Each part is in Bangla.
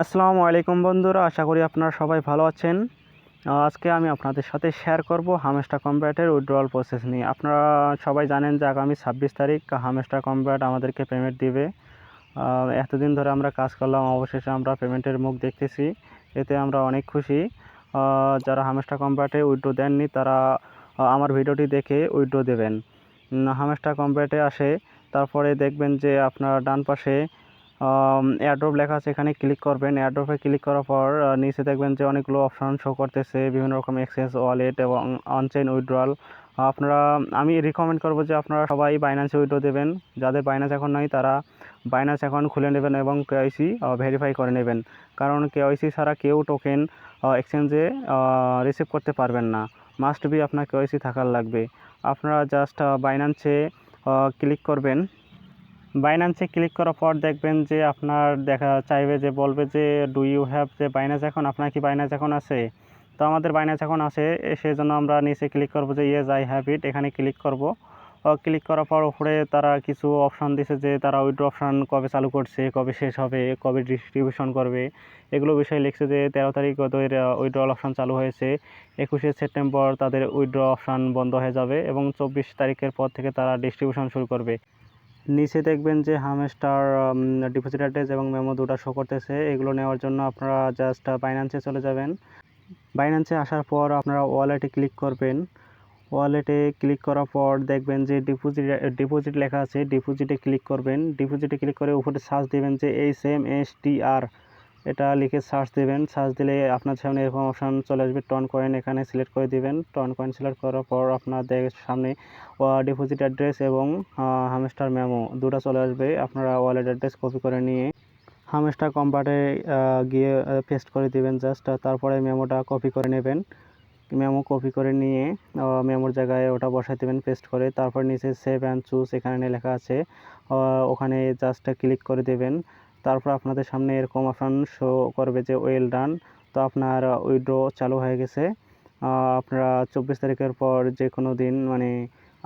আসসালামু আলাইকুম বন্ধুরা, আশা করি আপনারা সবাই ভালো আছেন। আজকে আমি আপনাদের সাথে শেয়ার করব হামস্টার কম্ব্যাটের উইথড্রয়াল প্রসেস নিয়ে। আপনারা সবাই জানেন যে আগামী 26 তারিখ হামস্টার কম্ব্যাট আমাদেরকে পেমেন্ট দিবে। এতদিন ধরে আমরা কাজ করলাম, অবশেষে আমরা পেমেন্টের মুখ দেখতেছি। এতে আমরা অনেক খুশি। যারা হামস্টার কম্ব্যাটে উইথড্র দেননি তারা আমার ভিডিওটি দেখে উইথড্র দেবেন। হামস্টার কম্ব্যাটে আসে, তারপরে দেখবেন যে আপনার ডান পাশে এয়ারড্রপ লেখা আছে, এখানে ক্লিক করবেন। এয়ারড্রপে ক্লিক করার পর নিচে দেখবেন যে অনেকগুলো অপশন শো করতেছে, বিভিন্ন রকম এক্সচেঞ্জ, ওয়ালেট এবং অনচেইন উইথড্রয়াল। আমি রিকমেন্ড করব যে আপনারা সবাই বাইন্যান্সে উইথড্র দেবেন। যাদের বাইন্যান্স এখন নাই তারা বাইন্যান্স অ্যাকাউন্ট খুলে নেবেন এবং কেওয়াইসি ভেরিফাই করে নেবেন, কারণ কেওয়াইসি ছাড়া কেউ টোকেন এক্সচেঞ্জে রিসিভ করতে পারবেন না। মাস্ট বি আপনার কেওয়াইসি থাকার লাগবে। আপনারা জাস্ট বাইন্যান্সে ক্লিক করবেন। বাইন্যান্সে ক্লিক করার পর দেখবেন যে আপনার দেখা চাইবে যে বলবে যে ডু ইউ হ্যাভ যে বাইন্যান্স অ্যাকাউন্ট, আপনার কি বাইন্যান্স অ্যাকাউন্ট আছে? তো আমাদের বাইন্যান্স অ্যাকাউন্ট আছে, সেই জন্য আমরা নিচে ক্লিক করব যে ইয়েস আই হ্যাভ ইট, এখানে ক্লিক করব। ক্লিক করার পর উপরে তারা কিছু অপশান দিছে যে তারা উইথড্র অপশান কবে চালু করছে, কবে শেষ হবে, কবে ডিস্ট্রিবিউশন করবে, এগুলো বিষয়ে লিখছে যে 13 তারিখ ওদের উইথড্রল অপশান চালু হয়েছে, 21শে সেপ্টেম্বর তাদের উইথড্র অপশান বন্ধ হয়ে যাবে এবং 24 তারিখের পর থেকে তারা ডিস্ট্রিবিউশন শুরু করবে। নিচে দেখবেন যে হামস্টার ডিপোজিট অ্যাড্রেস এবং মেমো দুটো শো করতেছে। এগুলো নেওয়ার জন্য আপনারা জাস্ট বাইন্যান্সে চলে যাবেন। বাইন্যান্সে আসার পর আপনারা ওয়ালেটে ক্লিক করবেন। ওয়ালেটে ক্লিক করার পর দেখবেন যে ডিপোজিট লেখা আছে, ডিপোজিটে ক্লিক করবেন। ডিপোজিটে ক্লিক করে উপরে সার্চ দেবেন যে HMSTR, এটা লিখে সার্চ দেবেন। সার্চ দিলে আপনার সামনে এরকম অপশান চলে আসবে, টন কয়েন, এখানে সিলেক্ট করে দিবেন। টন কয়েন সিলেক্ট করার পর আপনাদের সামনে ডিপোজিট অ্যাড্রেস এবং হামস্টার মেমো দুটো চলে আসবে। আপনারা ওয়ালেট অ্যাড্রেস কপি করে নিয়ে হামস্টার কম্পার্টে গিয়ে পেস্ট করে দিবেন জাস্ট। তারপরে মেমোটা কপি করে নেবেন। মেমো কপি করে নিয়ে মেমোর জায়গায় ওটা বসাই দেবেন পেস্ট করে। তারপর নিচে সেভ অ্যান্ড চুজ এখানে লেখা আছে, ওখানে জাস্ট ক্লিক করে দেবেন। তারপর আপনাদের সামনে এরকম অপশান শো করবে যে ওয়েল ডান। তো আপনার উইথড্র চালু হয়ে গেছে। আপনারা 24 তারিখের পর যে কোনো দিন মানে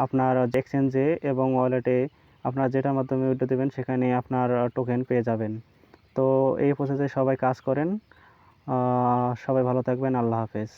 আপনার এক্সচেঞ্জে এবং ওয়ালেটে আপনারা যেটার মাধ্যমে উইথড্র দেবেন সেখানে আপনার টোকেন পেয়ে যাবেন। তো এই প্রসেসে সবাই কাজ করেন। সবাই ভালো থাকবেন। আল্লাহ হাফেজ।